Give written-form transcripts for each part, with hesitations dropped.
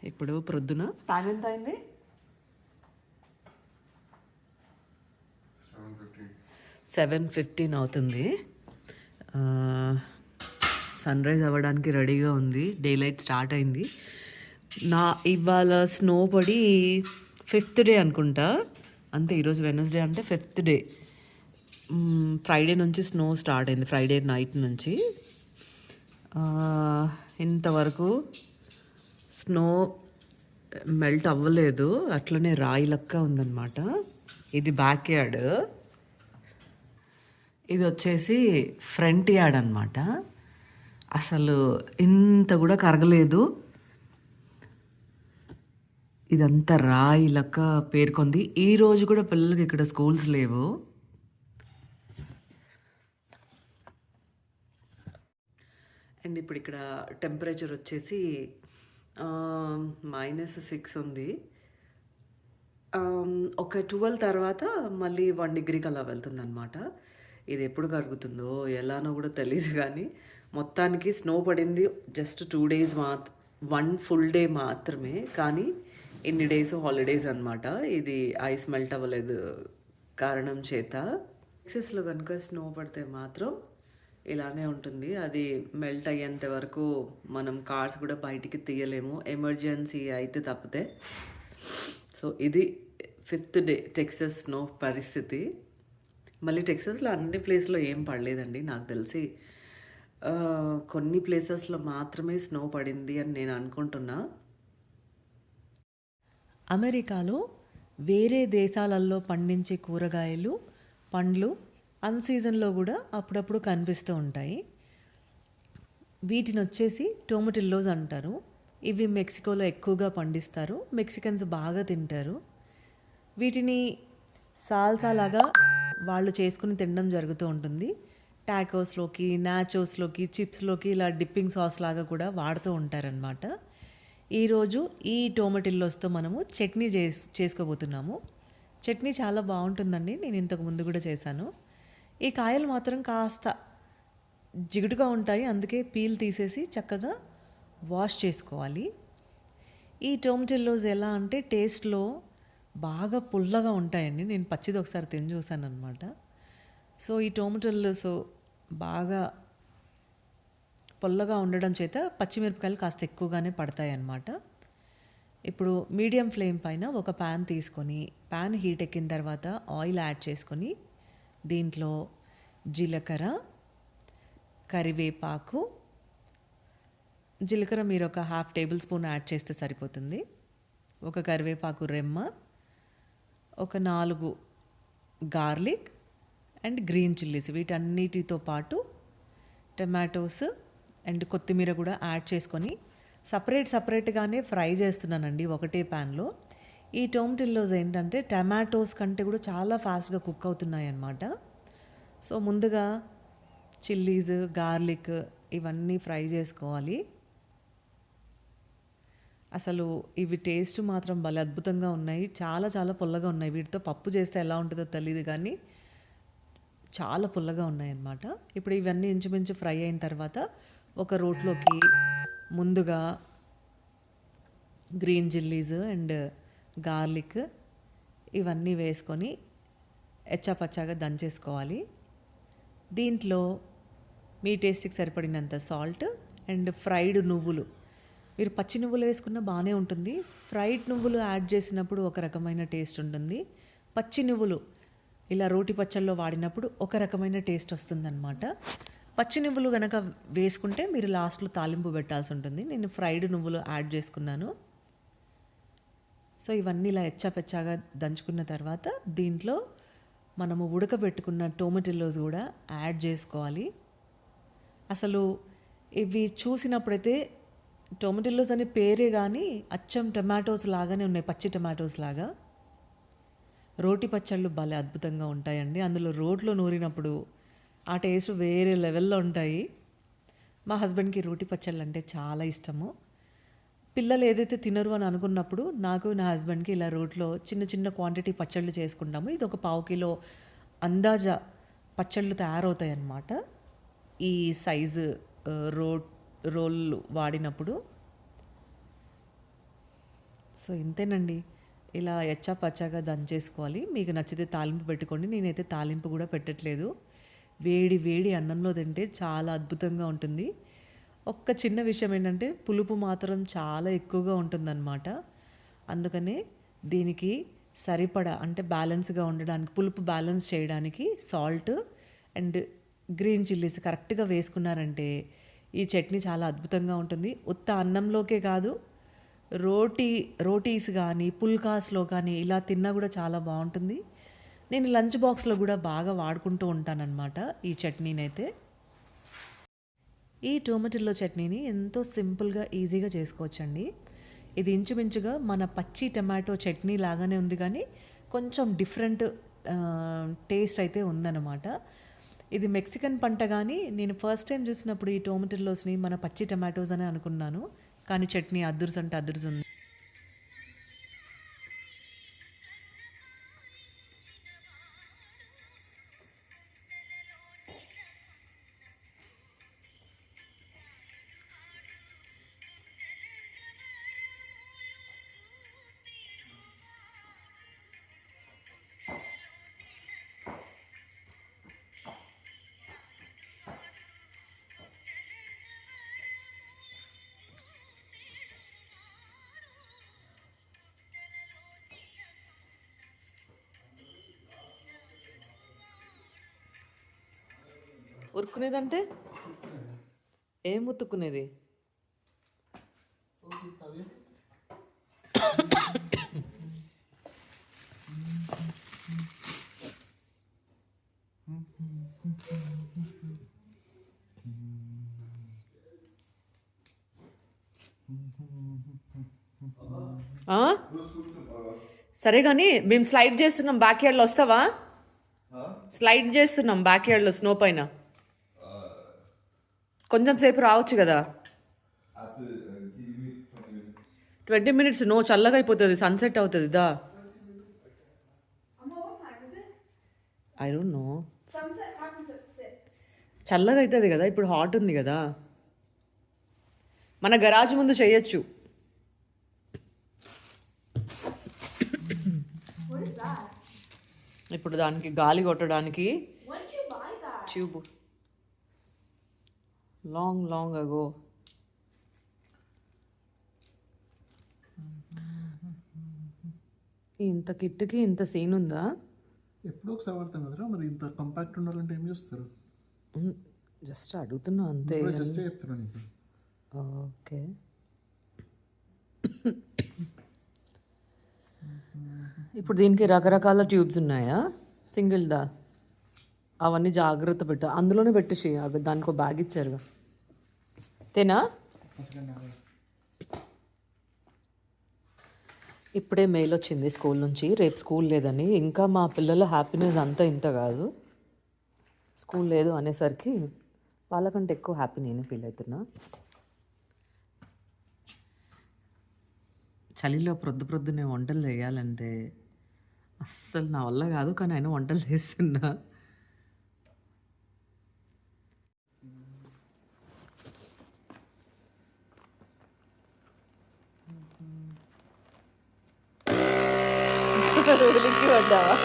ఇప్పుడు ప్రొద్దున టైం ఎంత అయింది? 7:15 అవుతుంది. సన్ రైజ్ అవ్వడానికి రెడీగా ఉంది. డే లైట్ స్టార్ట్ అయింది. ఇవాళ స్నో పడి 5th డే అనుకుంటా. అంతే, ఈరోజు వెనస్డే అంటే 5th డే. ఫ్రైడే నుంచి స్నో స్టార్ట్ అయింది, ఫ్రైడే నైట్ నుంచి. ఇంతవరకు స్నో మెల్ట్ అవ్వలేదు, అట్లనే రాయి లెక్క ఉందన్నమాట. ఇది బ్యాక్ యార్డ్, ఇది వచ్చేసి ఫ్రంట్ యార్డ్ అనమాట. అసలు ఇంత కూడా కరగలేదు, ఇదంతా రాయి లెక్క పేర్కొంది. ఈరోజు కూడా పిల్లలకి ఇక్కడ స్కూల్స్ లేవు. అండ్ ఇప్పుడు ఇక్కడ టెంపరేచర్ వచ్చేసి -6 ఉంది. ఒక 12 తర్వాత మళ్ళీ 1 డిగ్రీకి అలా వెళ్తుంది అనమాట. ఇది ఎప్పుడు కరుగుతుందో ఎలానో కూడా తెలియదు, కానీ మొత్తానికి స్నో పడింది జస్ట్ 2 days 1 full day మాత్రమే. కానీ ఇన్ని డేస్ హాలిడేస్ అనమాట. ఇది ఐస్ మెల్ట్ అవ్వలేదు కారణం చేత. టెక్సస్లో కనుక స్నో పడితే మాత్రం ఇలానే ఉంటుంది. అది మెల్ట్ అయ్యేంత వరకు మనం కార్స్ కూడా బయటికి తీయలేము, ఎమర్జెన్సీ అయితే తప్పితే. సో ఇది 5th డే టెక్సస్ స్నో పరిస్థితి. మళ్ళీ టెక్సస్లో అన్ని ప్లేస్లో ఏం పడలేదండి, నాకు తెలిసి కొన్ని ప్లేసెస్లో మాత్రమే స్నో పడింది అని నేను అనుకుంటున్నా. అమెరికాలో వేరే దేశాలలో పండించే కూరగాయలు, పండ్లు అన్సీజన్లో కూడా అప్పుడప్పుడు కనిపిస్తూ ఉంటాయి. వీటిని వచ్చేసి టొమాటిల్లోస్ అంటారు. ఇవి మెక్సికోలో ఎక్కువగా పండిస్తారు, మెక్సికన్స్ బాగా తింటారు. వీటిని సాల్సా లాగా వాళ్ళు చేసుకుని తినడం జరుగుతూ ఉంటుంది. టాకోస్లోకి, నాచోస్లోకి, చిప్స్లోకి ఇలా డిప్పింగ్ సాస్ లాగా కూడా వాడుతూ ఉంటారనమాట. ఈరోజు ఈ టొమాటిల్లోస్తో మనము చట్నీ చేసుకోబోతున్నాము. చట్నీ చాలా బాగుంటుందండి, నేను ఇంతకు ముందు కూడా చేశాను. ఈ కాయలు మాత్రం కాస్త జిగుటుగా ఉంటాయి, అందుకే పీల్ తీసేసి చక్కగా వాష్ చేసుకోవాలి. ఈ టొమాటిల్లోస్ ఎలా అంటే టేస్ట్లో బాగా పుల్లగా ఉంటాయండి. నేను పచ్చిది ఒకసారి తిని చూసాను అనమాట. సో ఈ టొమాటిల్లోస్ బాగా పుల్లగా ఉండడం చేత పచ్చిమిరపకాయలు కాస్త ఎక్కువగానే పడతాయి అన్నమాట. ఇప్పుడు మీడియం ఫ్లేమ్ పైన ఒక ప్యాన్ తీసుకొని, ప్యాన్ హీట్ ఎక్కిన తర్వాత ఆయిల్ యాడ్ చేసుకొని దీంట్లో జీలకర్ర, కరివేపాకు, జీలకర్ర మీరు ఒక 1/2 tablespoon యాడ్ చేస్తే సరిపోతుంది. ఒక కరివేపాకు రెమ్మ, ఒక 4 గార్లిక్ అండ్ గ్రీన్ చిల్లీస్, వీటన్నిటితో పాటు టమాటోస్ అండ్ కొత్తిమీర కూడా యాడ్ చేసుకొని సపరేట్గానే ఫ్రై చేస్తున్నానండి ఒకటే ప్యాన్లో. ఈ టొమాటిల్లోస్ ఏంటంటే టమాటోస్ కంటే కూడా చాలా ఫాస్ట్గా కుక్ అవుతున్నాయి అన్నమాట. సో ముందుగా చిల్లీస్, గార్లిక్ ఇవన్నీ ఫ్రై చేసుకోవాలి. అసలు ఇవి టేస్ట్ మాత్రం భలే అద్భుతంగా ఉన్నాయి, చాలా చాలా పుల్లగా ఉన్నాయి. వీటితో పప్పు చేస్తే ఎలా ఉంటుందో తెలియదు, కానీ చాలా పుల్లగా ఉన్నాయి అన్నమాట. ఇప్పుడు ఇవన్నీ ఇంచుమించు ఫ్రై అయిన తర్వాత ఒక రోట్లోకి ముందుగా గ్రీన్ చిల్లీస్ అండ్ గార్లిక్ ఇవన్నీ వేసుకొని ఎచ్చాపచ్చాగా దంచేసుకోవాలి. దీంట్లో మీ టేస్ట్కి సరిపడినంత సాల్ట్ అండ్ ఫ్రైడ్ నువ్వులు, మీరు పచ్చి నువ్వులు వేసుకున్న బాగానే ఉంటుంది. ఫ్రైడ్ నువ్వులు యాడ్ చేసినప్పుడు ఒక రకమైన టేస్ట్ ఉంటుంది. పచ్చి నువ్వులు ఇలా రోటి పచ్చళ్ళలో వాడినప్పుడు ఒక రకమైన టేస్ట్ వస్తుందన్నమాట. పచ్చి నువ్వులు కనుక వేసుకుంటే మీరు లాస్ట్లో తాలింపు పెట్టాల్సి ఉంటుంది. నేను ఫ్రైడ్ నువ్వులు యాడ్ చేసుకున్నాను. సో ఇవన్నీ ఇలా ఎచ్చాపెచ్చాగా దంచుకున్న తర్వాత దీంట్లో మనము ఉడకబెట్టుకున్న టొమాటిల్లోస్ కూడా యాడ్ చేసుకోవాలి. అసలు ఇవి చూసినప్పుడైతే టొమాటిల్లోస్ అనే పేరే కానీ అచ్చం టమాటోస్ లాగానే ఉన్నాయి, పచ్చి టమాటోస్ లాగా. రోటి పచ్చళ్ళు భలే అద్భుతంగా ఉంటాయండి, అందులో రోట్లో నూరినప్పుడు ఆ టేస్ట్ వేరే లెవెల్లో ఉంటాయి. మా హస్బెండ్కి రోటి పచ్చళ్ళు అంటే చాలా ఇష్టము. పిల్లలు ఏదైతే తినరు అని అనుకున్నప్పుడు నాకు నా హస్బెండ్కి ఇలా రోట్లో చిన్న చిన్న క్వాంటిటీ పచ్చళ్ళు చేసుకుంటాము. ఇది ఒక 1/4 కిలో అందాజా పచ్చళ్ళు తయారవుతాయి అన్నమాట. ఈ సైజు రోల్ వాడినప్పుడు సో ఇంతేనండి. ఇలా ఎచ్చా పచ్చాగా దంచేసుకోవాలి. మీకు నచ్చితే తాలింపు పెట్టుకోండి. నేనైతే తాలింపు కూడా పెట్టట్లేదు. వేడి వేడి అన్నంలో తింటే చాలా అద్భుతంగా ఉంటుంది. ఒక్క చిన్న విషయం ఏంటంటే పులుపు మాత్రం చాలా ఎక్కువగా ఉంటుందన్నమాట. అందుకనే దీనికి సరిపడా అంటే బ్యాలెన్స్గా ఉండడానికి, పులుపు బ్యాలెన్స్ చేయడానికి సాల్ట్ అండ్ గ్రీన్ చిల్లీస్ కరెక్ట్గా వేసుకున్నారంటే ఈ చట్నీ చాలా అద్భుతంగా ఉంటుంది. ఉత్త అన్నంలోకే కాదు, రోటీస్ కానీ పుల్కాస్లో కానీ ఇలా తిన్నా కూడా చాలా బాగుంటుంది. నేను లంచ్ బాక్స్లో కూడా బాగా వాడుకుంటూ ఉంటానన్నమాట ఈ చట్నీనైతే. ఈ టొమాటోలో చట్నీని ఎంతో సింపుల్గా ఈజీగా చేసుకోవచ్చండి. ఇది ఇంచుమించుగా మన పచ్చి టమాటో చట్నీ లాగానే ఉంది, కానీ కొంచెం డిఫరెంట్ టేస్ట్ అయితే ఉందన్నమాట. ఇది మెక్సికన్ పంట, కానీ నేను ఫస్ట్ టైం చూసినప్పుడు ఈ టొమాటోస్ని మన పచ్చి టమాటోస్ అని అనుకున్నాను, కానీ చట్నీ అదుర్స్ అంటే అదుర్స్ ఉంది. ఉరుకునేదంటే ఏం ఉతుక్కునేది? సరే కానీ మేము స్లైడ్ చేస్తున్నాం, బ్యాక్ యార్డ్లో వస్తావా? స్లైడ్ చేస్తున్నాం బ్యాక్ యార్డ్లో స్నో పైన. కొంచెం సేపు రావచ్చు కదా. 20 minutes నో, చల్లగా అయిపోతుంది, సన్సెట్ అవుతుంది దా. ఐ డోంట్ నో, చల్లగా అవుతుంది కదా, ఇప్పుడు హాట్ ఉంది కదా. మన గరాజ్ ముందు చేయొచ్చు. ఇప్పుడు దానికి గాలి కొట్టడానికి ట్యూబ్ లాంగ్ అగో. ఇంత కిట్కి ఇంత సీన్ ఉందా? ఎప్పుడో ఒకసారి వాడతాం కదరా, మరి ఇంత కంపాక్ట్ ఉండాలంటే ఏం చేస్తారు? జస్ట్ అడుగుతున్నా అంతే. జస్ట్ చెప్తున్నా నీకు. ఓకే. ఇప్పుడు దీనికి రకరకాల ట్యూబ్స్ ఉన్నాయా? సింగిల్దా? అవన్నీ జాగ్రత్త పెట్టు, అందులోనే పెట్టేసి. దానికి ఒక బ్యాగ్ ఇచ్చారుగా, తేనా? ఇప్పుడే మెయిల్ వచ్చింది స్కూల్ నుంచి, రేపు స్కూల్ లేదని. ఇంకా మా పిల్లల హ్యాపీనెస్ అంతా ఇంత కాదు. స్కూల్ లేదు అనేసరికి వాళ్ళకంటే ఎక్కువ హ్యాపీ నేను ఫీల్ అవుతున్నా. చలిలో ప్రొద్దునే వంటలు చేయాలంటే అస్సలు నా వల్ల కాదు, కానీ ఆయన వంటలు చేస్తున్నా. ఉలిక్కి పడ్డావా?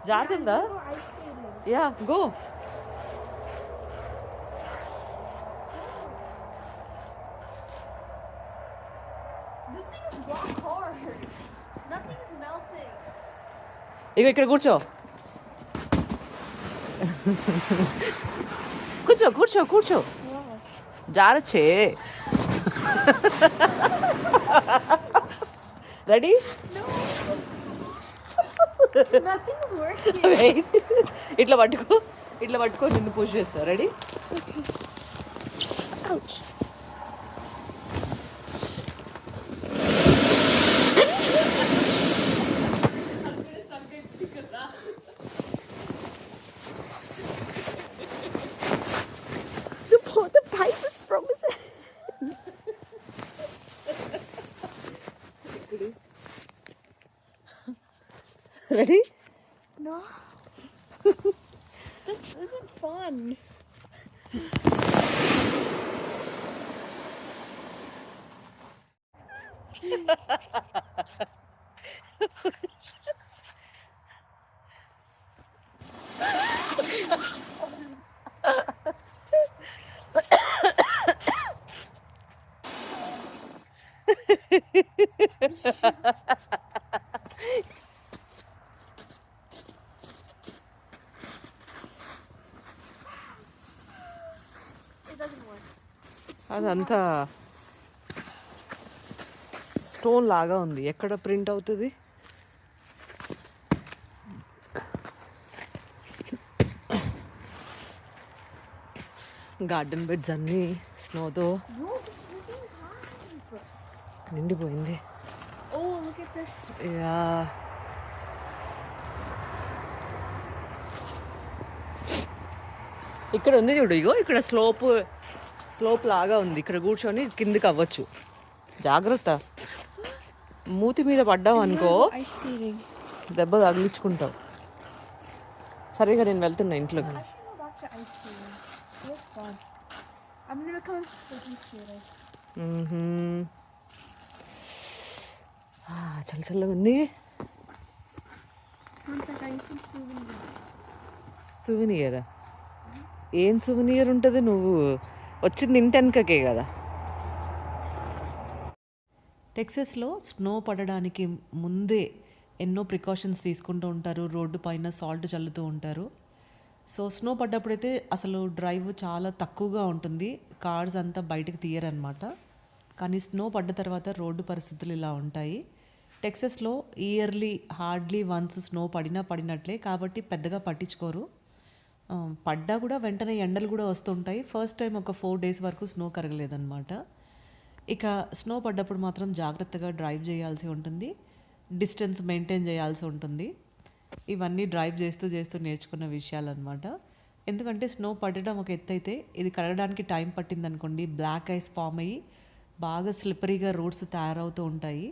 జాగ్రత్త. Yeah, go. ఇక ఇక్కడ కూర్చో. కూర్చో కూర్చో కూర్చో. జారచ్చే. రెడీ? ఇట్లా పట్టుకో. ఇట్లా పట్టుకొని నిన్ను పుష్ చేస్తా. Ready? Ouch. The pipe is frozen. Ready? No. This isn't fun. It doesn't work. అదంతా స్టోన్ లాగా ఉంది. ఎక్కడ ప్రింట్ అవుతుంది? గార్డెన్ బెడ్స్ అన్నీ స్నోతో No, it's freaking high. నిండిపోయింది. Oh, look at this. Yeah, ఇక్కడ ఉంది చూడు. ఇగో ఇక్కడ స్లోప్ లాగా ఉంది. ఇక్కడ కూర్చొని కిందికి అవ్వచ్చు. జాగ్రత్త, మూతి మీద పడ్డావు అనుకో Ice skating. దెబ్బ తగిలించుకుంటావు. సరేగా నేను వెళ్తున్నా ఇంట్లోకి. I should go back to ice skating. It was fun. I'm gonna become a figure skater. చల్ల చల్లగా ఉంది. One sec, I need some souvenir. సువెనియరా? ఏం సువెనియర్ ఉంటుంది? నువ్వు వచ్చింది ఇంటెనకకే కదా. టెక్సస్లో స్నో పడడానికి ముందే ఎన్నో ప్రికాషన్స్ తీసుకుంటూ ఉంటారు. రోడ్డు పైన సాల్ట్ చల్లుతూ ఉంటారు. సో స్నో పడ్డప్పుడైతే అసలు డ్రైవ్ చాలా తక్కువగా ఉంటుంది. కార్స్ అంతా బయటకు తీయరనమాట. కానీ స్నో పడ్డ తర్వాత రోడ్డు పరిస్థితులు ఇలా ఉంటాయి. టెక్సస్లో ఇయర్లీ హార్డ్లీ వన్స్ స్నో పడినట్లే, కాబట్టి పెద్దగా పట్టించుకోరు. పడ్డా కూడా వెంటనే ఎండలు కూడా వస్తుంటాయి. ఫస్ట్ టైం ఒక 4 days వరకు స్నో కరగలేదన్నమాట. ఇక స్నో పడ్డప్పుడు మాత్రం జాగ్రత్తగా డ్రైవ్ చేయాల్సి ఉంటుంది. డిస్టెన్స్ మెయింటైన్ చేయాల్సి ఉంటుంది. ఇవన్నీ డ్రైవ్ చేస్తూ నేర్చుకున్న విషయాలన్నమాట. ఎందుకంటే స్నో పడడం ఒక ఎత్తు అయితే, ఇది కరగడానికి టైం పట్టిందనుకోండి, బ్లాక్ ఐస్ ఫామ్ అయ్యి బాగా స్లిప్పరీగా రోడ్స్ తయారవుతూ ఉంటాయి.